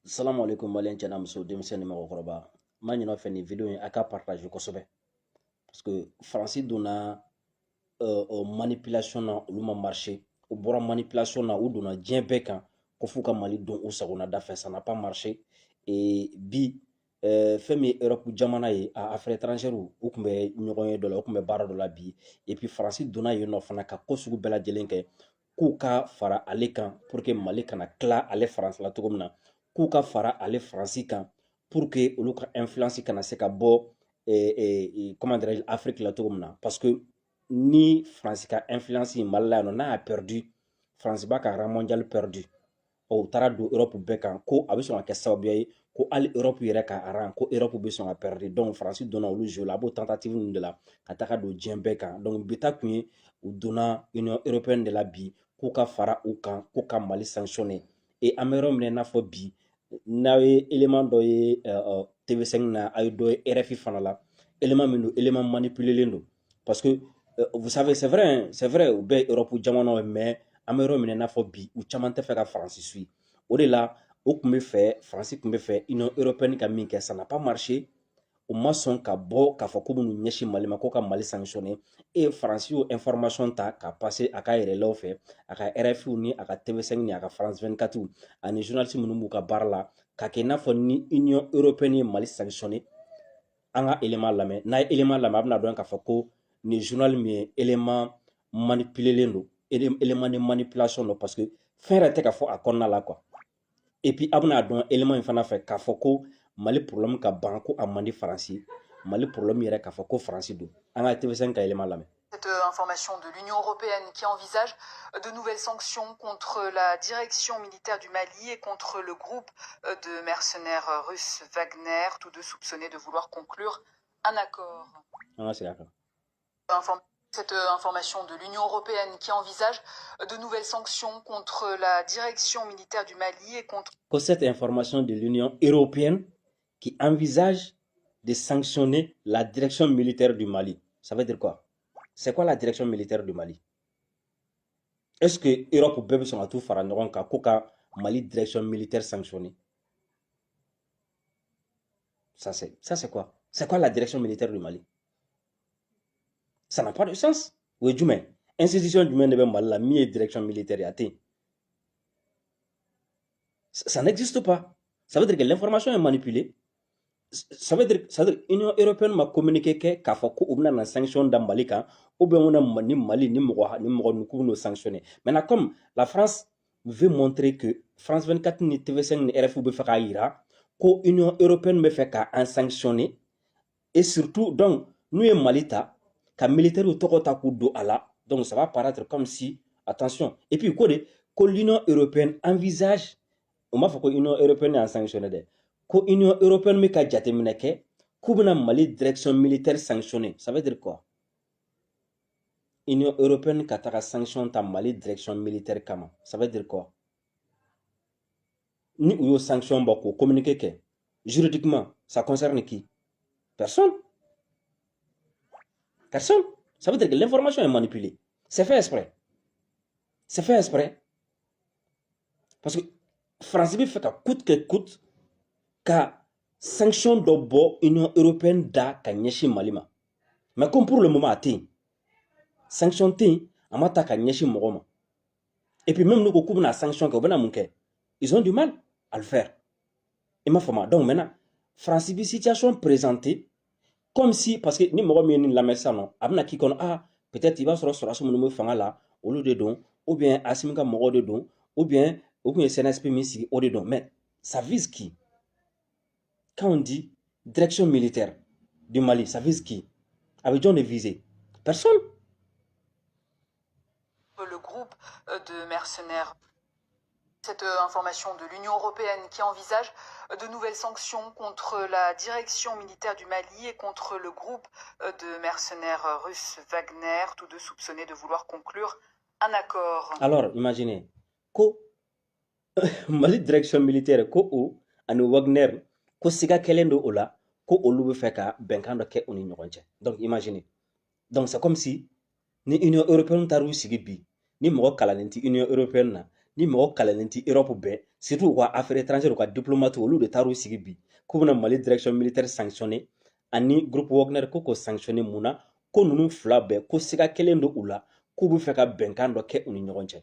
Salam alaikum malien cɛna muso denmisɛnnin mɔgɔkɔrɔba ma ɲinɛ fɛ nin video in a ka partage kosɛbɛ parce que faransi donna manipulation na olu ma marché u bɔra manipulation na u donna diɲɛ bɛɛ kan ko f'u ka mali don u sagona da fɛ ça n'a pas marché et bi fɛn min ye Europe jamana ye a affaires étrangères u tun bɛ ɲɔgɔn ye dɔ la u tun bɛ baara dɔ la bi et puis faransi donna yen nɔ fana ka ko sugu bɛɛ lajɛlen kɛ k'u ka fara ale kan pour que mali kana tila ale faransi la cogo min na k'u ka fara ale faransi kan pour que olu ka influence kana se ka bɔ comment dirais-je Afrique la cogo min na parce que ni faransi ka influence mali la yan nɔ n'a y'a perdu faransi b'a ka rang mondial perdu u taara don Europe bɛɛ kan ko a bɛ sɔn ka kɛ sababuya ye ko hali Europe yɛrɛ ka rang ko Europe bɛ sɔn ka perdre donc faransi donna olu jeu la a b'o tentative ninnu de la ka taga don diɲɛ bɛɛ kan donc bi ta kun ye u donna Union européenne de la bi k'u ka fara u kan k'u ka mali sanctionner et an bɛ yɔrɔ min na i n'a fɔ bi n'aw ye élément dɔ ye TV5 na a ye dɔ ye RFI fana la élément min don élément manipulé don parce que vous savez c'est vrai u bɛɛ ye Europe jamanaw ye mais an bɛ yɔrɔ min na i n'a fɔ bi u caman tɛ fɛ ka faransi suit o de la o tun bɛ fɛ faransi tun bɛ fɛ Union européenne ka min kɛ ça n'a pas marché u ma sɔn ka bɔ k'a fɔ ko b'u ɲɛsin mali ma ko ka mali sanctionner et faransi y'o information ta ka passer a ka yɛrɛlaw fɛ a ka RFI ni a ka TV5 ni a ka France 24 ani journaliste minnu b'u ka baara la ka kɛ i n'a fɔ ni Union européenne ye mali sanctionner an ka élément lamɛn n'a ye élément lamɛn a bɛna dɔn k'a fɔ ko nin journal min ye élément manipulé don élément de manipulation don parce que fɛn yɛrɛ tɛ ka fɔ a kɔnɔna la quoi et puis a bɛna dɔn élément in fana fɛ k'a fɔ ko mali problème ka ban ko a man di faransi mali problème yɛrɛ k'a fɔ ko faransi don an ka TV5 ka élément lamɛn. Cette information de l'Union européenne qui envisage de nouvelles sanctions contre la direction militaire du Mali et contre le groupe de mercenaires russes Wagner, tous deux soupçonnés de vouloir conclure un accord. Cette information de l'Union européenne qui envisage de nouvelles sanctions contre la direction militaire du Mali et contre... Cette information de l'Union européenne qui envisage de sanctionner la direction militaire du Mali, ça veut dire quoi? C'est quoi la direction militaire du Mali? Est-ce que l'Europe peut se tout faire en ka Mali direction militaire sanctionnée? Ça c'est quoi? C'est quoi la direction militaire du Mali? Ça n'a pas de sens. Oui, du moins, institution du Mali la direction militaire yaté. Ça n'existe pas. Ça veut dire que l'information est manipulée. Ça veut dire l'Union européenne m'a communiqué qu'à faut qu'on a une sanction dans Mali ou bien on a ni Mali ni nous sanctionner. Maintenant comme la France veut montrer que France 24 ni TV5 ni RFI veut faire ira que l'Union européenne me fait qu'à sanctionner et surtout donc nous et Malita qu'à militaire ou tokota kudo ala donc ça va paraître comme si attention et puis que l'Union européenne envisage on m'a fait que l'Union européenne a sanctionné ko Union européenne me ka jateminɛ kɛ k'u bɛna Mali direction militaire sanctionner. Ça veut dire quoi? Union européenne ka taga sanction ta Mali direction militaire kama. Ça veut dire quoi? Ni u y'o sanction bɔ k'o communiqué kɛ juridiquement ça concerne qui? Personne. Personne. Ça veut dire que l'information est manipulée. C'est fait exprès. C'est fait exprès. Parce que France bi fait ka coûte que coûte ka sanction dɔ bɔ Union européenne da ka ɲɛsin Mali ma. Mais comme pour le moment a tɛ yen sanction tɛ yen a ma ta ka ɲɛsin mɔgɔ ma. Et puis même n'u ko k'u bɛna sanction kɛ u bɛna mun kɛ? Ils ont du mal à le faire. I m'a faamu. Donc maintenant France bi situation présentée comme si parce que ni mɔgɔ min ye nin lamɛn sisan nɔ a bɛna k'i kɔnɔ peut-être i b'a sɔrɔ sɔrɔdasi minnu bɛ fanga la olu de don ou bien Assimi ka mɔgɔw de don ou bien u kun ye CNSP min sigi o de don mais ça vise qui? Quand on dit direction militaire du Mali, ça vise qui? Avec John de viser? Personne. Le groupe de mercenaires. Cette information de l'Union européenne qui envisage de nouvelles sanctions contre la direction militaire du Mali et contre le groupe de mercenaires russes Wagner, tous deux soupçonnés de vouloir conclure un accord. Alors, imaginez, ko Mali direction militaire, ko o ani Wagner, ko siga kelen do ola, ko olu be fɛ ka bɛnkan dɔ kɛ u ni ɲɔgɔn cɛ. Donc imaginez. Donc c'est comme si ni Union européenne taru sigi bi, ni mɔgɔ kalannen ti Union européenne na, ni mɔgɔ kalannen ti Europe bɛɛ surtout u ka affaires étrangères u ka diplomate olu de taar'u sigi bi k'u bɛna Mali direction militaire sanctionner ani groupe Wagner ko k'o sanctionner mun na ko ninnu fila bɛɛ ko siga kelen don u la k'u bɛ fɛ ka bɛnkan dɔ kɛ u ni ɲɔgɔn cɛ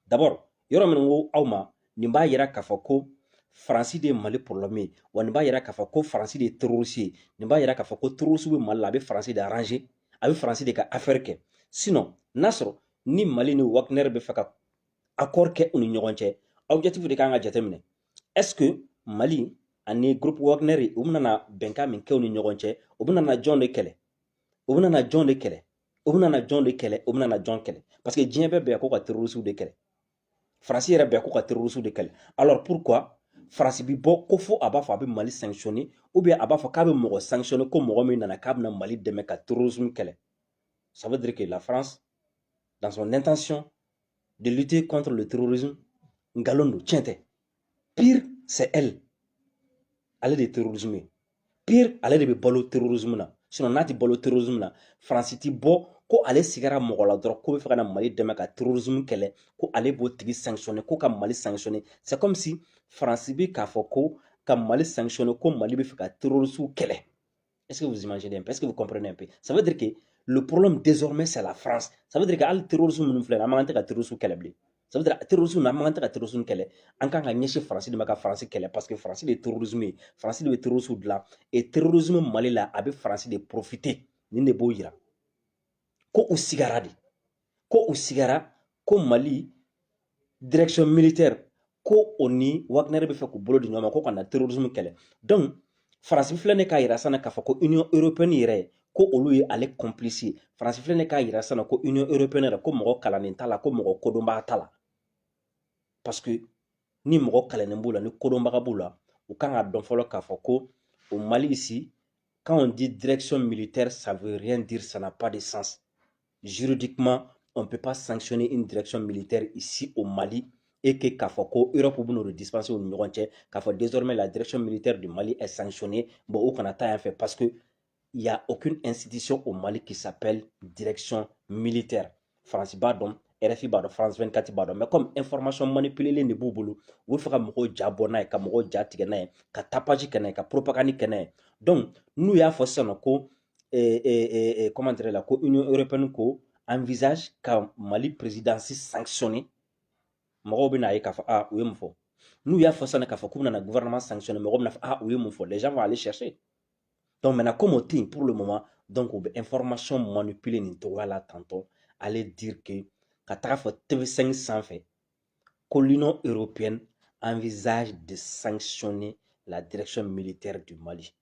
d'abord yɔrɔ min ko aw ma nin b'a yira k'a fɔ ko Faransi de ye Mali problème ye wa nin b'a yira k'a fɔ ko Faransi de ye terroriste ye nin b'a yira k'a fɔ ko terroriste bɛ Mali la a bɛ Faransi de arranger a bɛ Faransi de ka affaire kɛ sinon n'a sɔrɔ ni Mali ni Wagner bɛ fɛ ka accord kɛ u ni ɲɔgɔn cɛ objectif de kan ka jateminɛ est-ce que Mali ani groupe Wagner u bɛna na bɛnkan min kɛ u ni ɲɔgɔn cɛ u bɛna na jɔn de kɛlɛ u bɛna na jɔn de kɛlɛ u bɛna na jɔn de kɛlɛ u bɛna na jɔn kɛlɛ parce que diɲɛ bɛɛ bɛn ko ka terroriste de kɛlɛ Faransi yɛrɛ bɛn ko ka terroriste de kɛlɛ alors pourquoi Faransi bi bɔ ko fo a b'a fɔ a bɛ Mali sanctionner ou bien a b'a fɔ k'a bɛ mɔgɔ sanctionner ko mɔgɔ min nana k'a bɛna Mali dɛmɛ ka terrorisme kɛlɛ ça veut dire que la France dans son intention de lutter contre le terrorisme ngalon don tiɲɛ tɛ pire c'est elle ale de ye terrorisme ye pire ale de bɛ balo terrorisme na sinon n'a tɛ balo terrorisme na Faransi ti bɔ ko ale sigara mɔgɔ la dɔrɔn ko bɛ fɛ ka na Mali dɛmɛ ka terrorisme kɛlɛ ko ale b'o tigi sanctionner ko ka Mali sanctionner c'est comme si Faransi bi k'a fɔ ko ka Mali sanctionner ko Mali bɛ fɛ ka terroristes kɛlɛ est-ce que vous imaginez un peu est-ce que vous comprenez un peu ça veut dire que le problème désormais c'est la France ça veut dire que hali terrorisme minnu filɛ nin ye an man kan tɛ ka terroristes kɛlɛ bilen ça veut dire terrorisme an man kan tɛ ka terrorisme kɛlɛ an kan ka ɲɛsin Faransi de ma ka Faransi kɛlɛ parce que Faransi de ye terrorisme ye Faransi de bɛ terroristes dilan et terrorisme Mali la a bɛ Faransi de profiter nin de b'o yira ko u sigara de ko u sigara ko Mali direction militaire ko o ni Wagner bɛ fɛ k'u bolo di ɲɔgɔn ma ko ka na terrorisme kɛlɛ donc Faransi filɛ ne k'a yira sisan k'a fɔ ko Union européenne yɛrɛ ko olu ye ale complice ye Faransi filɛ ne k'a yira sisan ko Union européenne yɛrɛ ko mɔgɔ kalannen t'a la ko mɔgɔ kodɔnbaga t'a la parce que ni mɔgɔ kalannen b'u la ni kodɔnbaga b'u la u kan ka dɔn fɔlɔ k'a fɔ ko au Mali ici quand on dit direction militaire ça veut rien dire ça n'a pas de sens juridiquement on ne peut pas sanctionner une direction militaire ici au Mali et que k'a fɔ ko Europe bɛn'o de dispenser u ni ɲɔgɔn cɛ k'a fɔ désormais la direction militaire du Mali est sanctionnée bon u kana taa yan fɛ parce que il y a aucune institution au Mali qui s'appelle direction militaire Faransi b'a dɔn RFI b'a dɔn France 24 b'a dɔn mais comme information manipulée de b'u bolo u bɛ fɛ ka mɔgɔw ja bɔ n'a ye ka mɔgɔw ja tigɛ n'a ye ka tapage kɛ n'a ye ka propagande kɛ n'a ye donc n'u y'a fɔ sisan nɔ ko comment dirais la ko Union européenne ko envisage ka Mali présidence sanctionner mɔgɔw bɛ n'a ye k'a fɔ u ye mun fɔ n'u y'a fɔ sisan k'a fɔ k'u bɛna na gouvernement sanctionner mɔgɔw bɛna fɔ u ye mun fɔ les gens vont aller chercher donc maintenant comme o tɛ yen pour le moment donc u bɛ information manipuler nin cogoya la tantôt aller dire que ka taga fɔ TV5 sanfɛ ko l'Union européenne envisage de sanctionner la direction militaire du Mali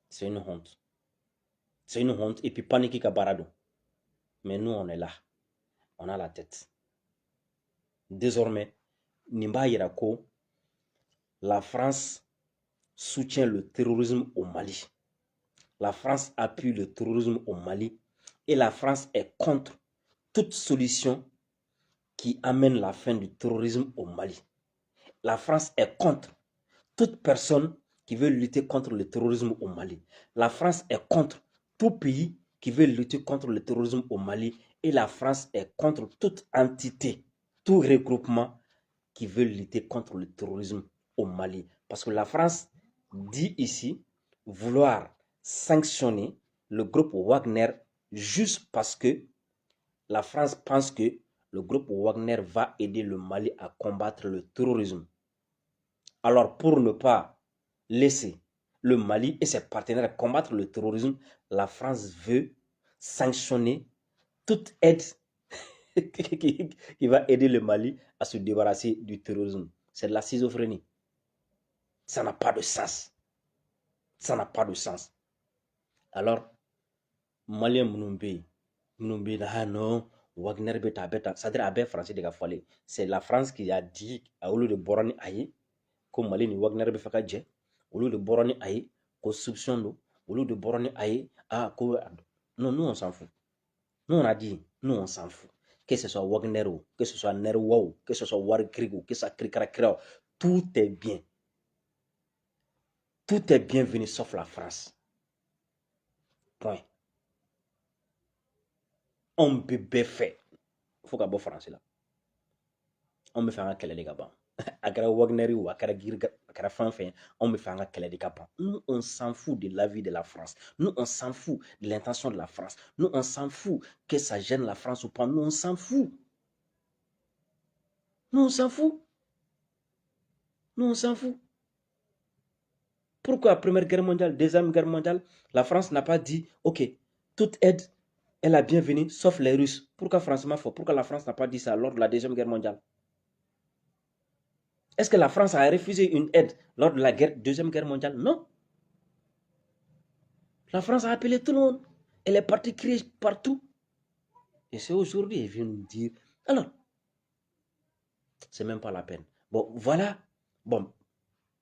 c'est une honte et puis panique ka baara don mais nous on est là on a la tête désormais nin b'a yira ko la France soutient le terrorisme au Mali la France appuie le terrorisme au Mali et la France est contre toute solution qui amène la fin du terrorisme au Mali. La France est contre toute personne qui veut lutter contre le terrorisme au Mali. La France est contre tout pays qui veut lutter contre le terrorisme au Mali et la France est contre toute entité, tout regroupement qui veut lutter contre le terrorisme au Mali. Parce que la France dit ici vouloir sanctionner le groupe Wagner juste parce que la France pense que le groupe Wagner va aider le Mali à combattre le terrorisme. Alors pour ne pas laisser le Mali et ses partenaires combattre le terrorisme, la France veut sanctionner toute aide qui va aider le Mali à se débarrasser du terrorisme. C'est de la schizophrénie. Ça n'a pas de sens. Ça n'a pas de sens. Alors, Malien Mounoumbé, non, Wagner beta, c'est-à-dire à français de Gafale. C'est la France qui a dit à Oulu de Borani Aïe, comme Mali ni Wagner befaka dje, Oulu de Borani Aïe, ko soupçon d'eau, Oulu de Borani Aïe, non, nous on s'en fout. Nous on a dit, nous on s'en fout. Que ce soit Wagner, que ce soit Nerwa, que ce soit Wargrigo, que ce soit Krikrakra, tout est bien. Tout est bienvenu sauf la France. Point. On peut bien faire. Il faut qu'à bon français là. on me fait un kɛlɛ de ka ban a kɛra Wagner ou a kɛra Girga a kɛra fɛn fɛn on me fait un kɛlɛ de ka ban. Nous on s'en fout de l'avis de la France, nous on s'en fout de l'intention de la France, nous on s'en fout que ça gêne la France ou pas, nous on s'en fout, nous on s'en fout, nous on s'en fout. Pourquoi Première Guerre mondiale, Deuxième Guerre mondiale, la France n'a pas dit ok, toute aide est la bienvenue sauf les Russes? Pourquoi pourquoi la France n'a pas dit ça lors de la Deuxième Guerre mondiale? Est-ce que la France a refusé une aide lors de la Deuxième Guerre mondiale? Non. La France a appelé tout le monde. Elle est partie crier partout. Et c'est aujourd'hui, elle vient nous dire. Alors, c'est même pas la peine. Bon, voilà. Bon,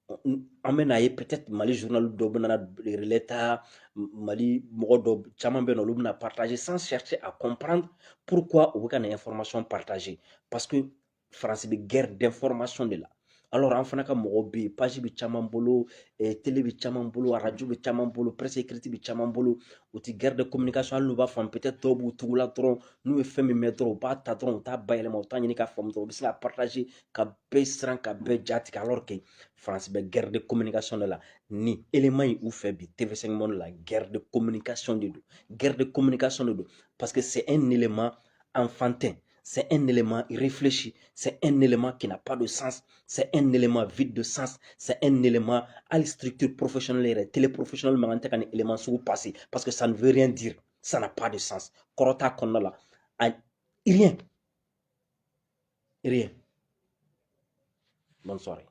on mena peut-être Mali journal de l'État, Mali Mogodo, Tchamambeno, l'Oubna partagé sans chercher à comprendre pourquoi on a une information partagée. Parce que France est guerre d'information de là. Alors en fana ka mɔgɔ be yen page bi caman bolo télé bi caman bolo radio bi caman bolo presse écrite bi caman bolo o ti guerre de communication hali n'u b'a faamu peut-être dɔw b'u tugu la dɔrɔn n'u ye fɛn min mɛn dɔrɔn u b'a ta dɔrɔn u t'a bayɛlɛma u t'a ɲini k'a faamu dɔrɔn u bɛ se ka partager ka bɛɛ siran ka bɛɛ ja tigɛ alors que France bɛ guerre de communication de la ni élément yi u fɛ bi TV5 Monde la guerre de communication de don guerre de communication de don parce que c'est un élément enfantin. C'est un élément irréfléchi, c'est un élément qui n'a pas de sens, c'est un élément vide de sens, c'est un élément à la structure professionnelle et téléprofessionnelle, mais un élément sur passé, parce que ça ne veut rien dire, ça n'a pas de sens. Korota Kondala, rien. Rien. Bonne soirée.